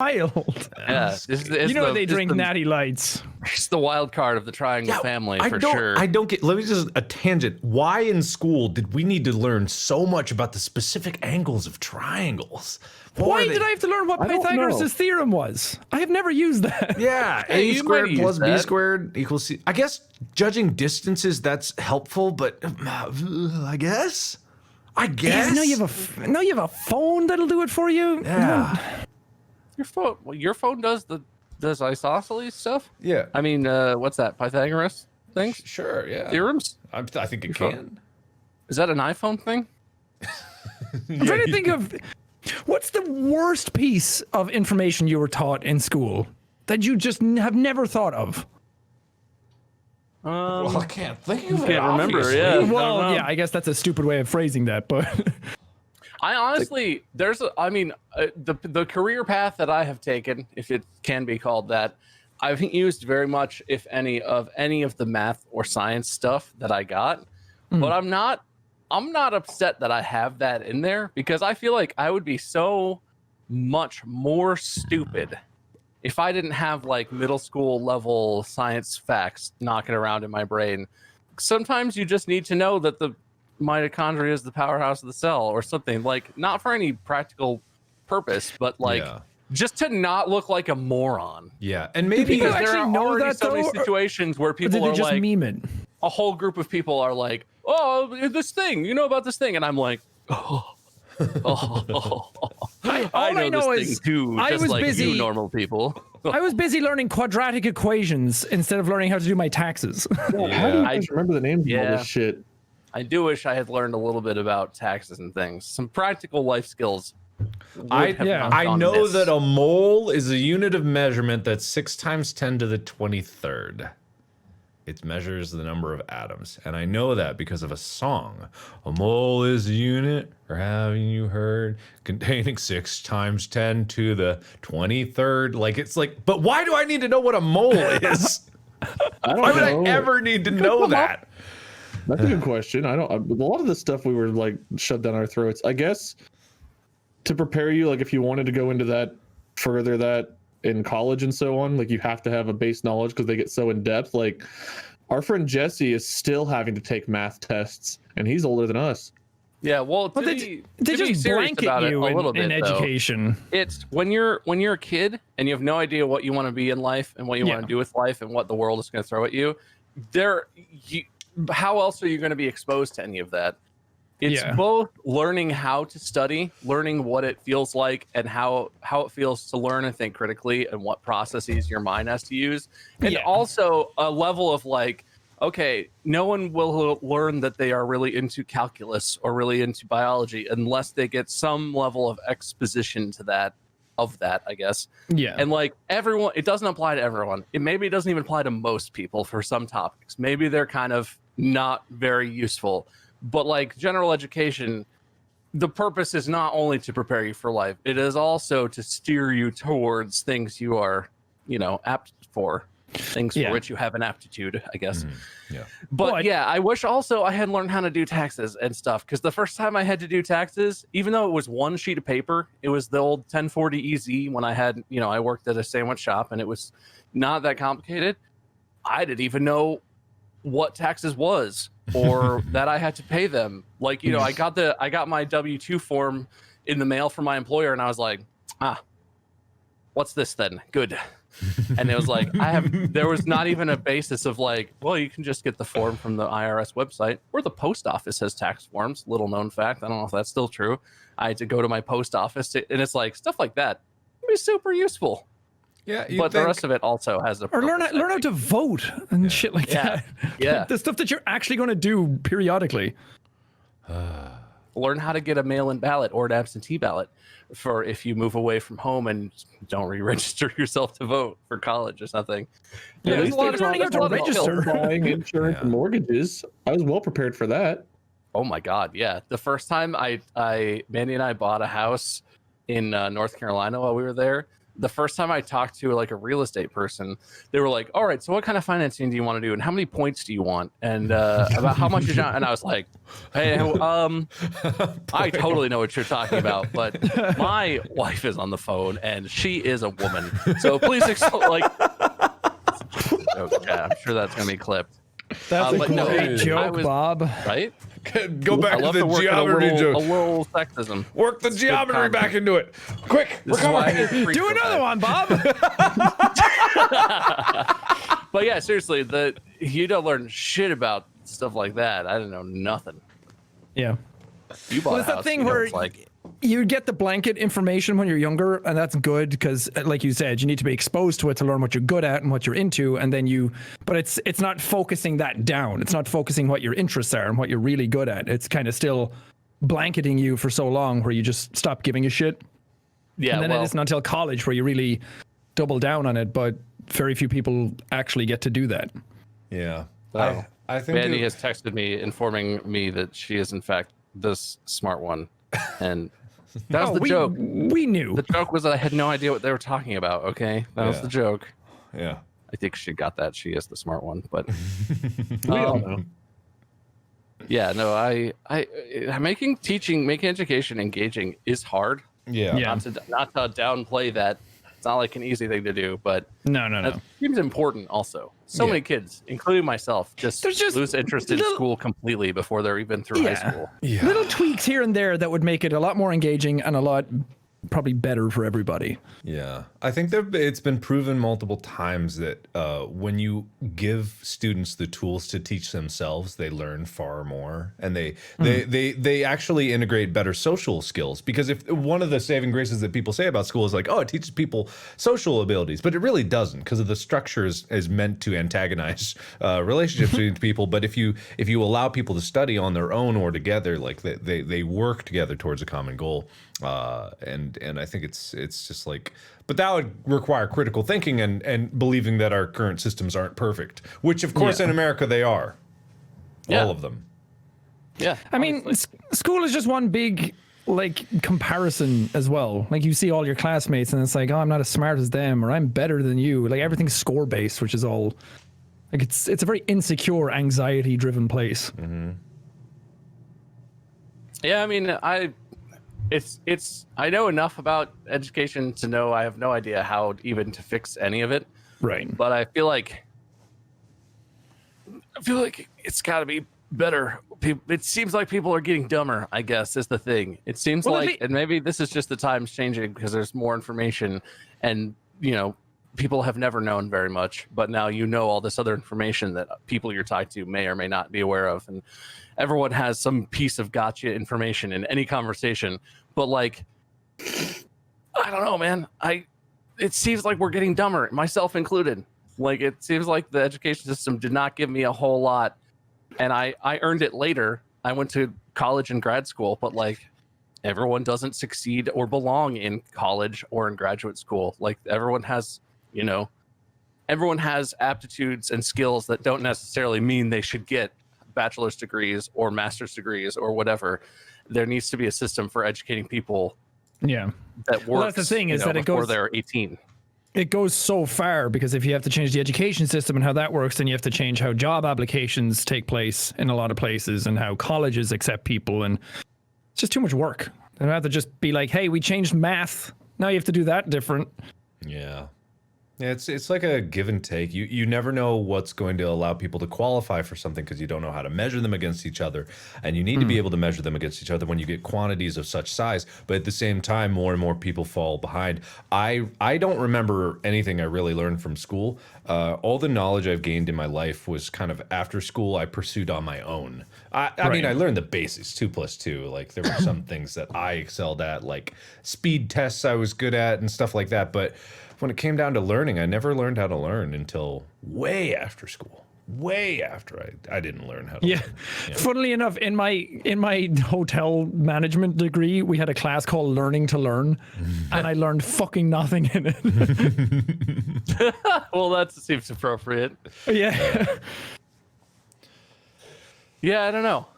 wild. Yeah, They drink natty lights. It's the wild card of the triangle family for sure. I don't get. Let me just a tangent. Why in school did we need to learn so much about the specific angles of triangles? Why did I have to learn what Pythagoras' theorem was? I have never used that. Yeah, Hey, a you squared might plus use b that. squared equals c. I guess judging distances that's helpful, but I guess. Yeah, now you have a phone that'll do it for you. Yeah. Your phone does isosceles stuff? Yeah. I mean, what's that? Pythagoras things? Sure. Yeah. Theorems? I think it phone. can. Is that an iPhone thing? I'm trying to think of what's the worst piece of information you were taught in school that you just have never thought of. Well, I can't think of it. Can't remember. Obviously. Yeah. Well, yeah, I guess that's a stupid way of phrasing that, but I honestly, the career path that I have taken, if it can be called that, I've used very much, if any of the math or science stuff that I got, but I'm not upset that I have that in there, because I feel like I would be so much more stupid if I didn't have like middle school level science facts knocking around in my brain. Sometimes you just need to know that the mitochondria is the powerhouse of the cell or something, like not for any practical purpose, but like just to not look like a moron. Yeah, and maybe people there actually are know already that, so many though, situations where people they are just like, meme it. a whole group of people are like, oh, this thing, you know about this thing, and I'm like, I know this thing too, I just was like busy. you normal people. I was busy learning quadratic equations instead of learning how to do my taxes. How do you guys remember the names of all this shit? I do wish I had learned a little bit about taxes and things, some practical life skills. I know that a mole is a unit of measurement that's 6 times 10 to the 23rd. It measures the number of atoms, and I know that because of a song. A mole is a unit, or haven't you heard, containing 6 times 10 to the 23rd. Like, it's like, but why do I need to know what a mole is? Why would I ever need to know that? That's a good question. A lot of the stuff we were like shoved down our throats, I guess, to prepare you, like if you wanted to go into that further, that in college and so on, like you have to have a base knowledge because they get so in depth. Like our friend Jesse is still having to take math tests, and he's older than us. Yeah, well, they just blanket you in education. It's when you're a kid and you have no idea what you want to be in life and what you want to do with life and what the world is going to throw at you. How else are you going to be exposed to any of that? It's both learning how to study, learning what it feels like, and how it feels to learn and think critically, and what processes your mind has to use, and also a level of like, okay, no one will learn that they are really into calculus or really into biology unless they get some level of exposition to that, I guess. Yeah. And like everyone, it doesn't apply to everyone. It doesn't even apply to most people for some topics. Maybe they're kind of not very useful. But like general education, the purpose is not only to prepare you for life, it is also to steer you towards things you are, apt for, things for which you have an aptitude, I guess. Yeah. But I wish also I had learned how to do taxes and stuff, because the first time I had to do taxes, even though it was one sheet of paper, it was the old 1040 EZ when I had, I worked at a sandwich shop, and it was not that complicated. I didn't even know what taxes was, or that I had to pay them. Like, I got my W-2 form in the mail from my employer, and I was like, what's this then? Good. And it was like, there was not even a basis of like, well, you can just get the form from the IRS website, or the post office has tax forms. Little known fact. I don't know if that's still true. I had to go to my post office and it's like stuff like that. It'd be super useful. Yeah, but the rest of it also has a or learn how to vote and shit like that. Yeah, the stuff that you're actually going to do periodically. Learn how to get a mail-in ballot or an absentee ballot for if you move away from home and don't re-register yourself to vote for college or something. Yeah, at least learning how to register. Buying insurance and mortgages. I was well prepared for that. Oh my God, yeah. The first time Mandy and I bought a house in North Carolina while we were there, the first time I talked to like a real estate person, they were like, all right, so what kind of financing do you want to do? And how many points do you want? And about how much is down? And I was like, hey, I totally know what you're talking about, but my wife is on the phone and she is a woman. So please like, okay, I'm sure that's going to be clipped. That's a great joke, Bob. Right? Go back to the geometry joke. A little sexism. Work the geometry back into it. Quick, recover. Do another one, Bob. But yeah, seriously, you don't learn shit about stuff like that. I didn't know nothing. Yeah. You bought a house, that thing where you get the blanket information when you're younger, and that's good because, like you said, you need to be exposed to it to learn what you're good at and what you're into, and then but it's not focusing that down. It's not focusing what your interests are and what you're really good at. It's kind of still blanketing you for so long where you just stop giving a shit. Yeah, and then it isn't until college where you really double down on it, but very few people actually get to do that. Yeah. I think Mandy has texted me informing me that she is in fact the smart one, and that was the joke. We knew. The joke was that I had no idea what they were talking about. Okay, that was the joke. Yeah, I think she got that. She is the smart one, but we all know. Yeah, no, making education engaging is hard. Yeah. Not to downplay that. It's not like an easy thing to do, but no. It seems important also. Many kids, including myself, just lose interest in school completely before they're even through high school. Yeah. Little tweaks here and there that would make it a lot more engaging and a lot probably better for everybody. Yeah, I think it's been proven multiple times that when you give students the tools to teach themselves, they learn far more, and they actually integrate better social skills. Because if one of the saving graces that people say about school is like, oh, it teaches people social abilities, but it really doesn't, because the structure is meant to antagonize relationships between people. But if you allow people to study on their own or together, like they work together towards a common goal. And I think it's just like, but that would require critical thinking and believing that our current systems aren't perfect, which of course in America they are, all of them. Yeah, I mean, school is just one big like comparison as well. Like you see all your classmates, and it's like, oh, I'm not as smart as them, or I'm better than you. Like everything's score based, which is all like it's a very insecure, anxiety driven place. Mm-hmm. Yeah, I mean, I know enough about education to know I have no idea how even to fix any of it. Right. But I feel like it's got to be better. It seems like people are getting dumber, I guess, is the thing. It seems and maybe this is just the times changing because there's more information and, people have never known very much, but now all this other information that people you're tied to may or may not be aware of. And everyone has some piece of gotcha information in any conversation. But like, I don't know, man. It seems like we're getting dumber, myself included. Like, it seems like the education system did not give me a whole lot. And I earned it later. I went to college and grad school, but like, everyone doesn't succeed or belong in college or in graduate school. Like everyone has aptitudes and skills that don't necessarily mean they should get bachelor's degrees or master's degrees or whatever. There needs to be a system for educating people. Yeah. That works. Well, that's the thing is that it goes before they're 18. It goes so far because if you have to change the education system and how that works, then you have to change how job applications take place in a lot of places and how colleges accept people, and it's just too much work. They don't have to just be like, hey, we changed math. Now you have to do that different. Yeah. Yeah, it's like a give and take. You never know what's going to allow people to qualify for something because you don't know how to measure them against each other. And you need to be able to measure them against each other when you get quantities of such size. But at the same time, more and more people fall behind. I don't remember anything I really learned from school. All the knowledge I've gained in my life was kind of after school I pursued on my own. I mean, I learned the basics, 2 + 2. Like there were some things that I excelled at, like speed tests I was good at and stuff like that. But when it came down to learning, I never learned how to learn until way after school. Way after I didn't learn how to learn. Yeah. Funnily enough, in my hotel management degree, we had a class called Learning to Learn, and I learned fucking nothing in it. Well, that seems appropriate. Yeah. Yeah, I don't know.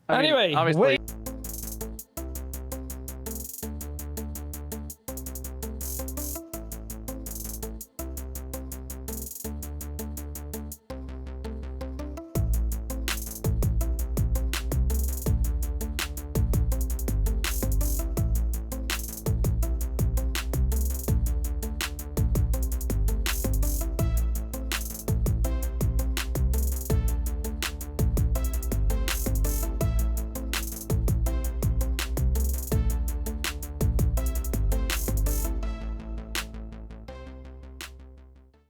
Anyway, obviously. wait.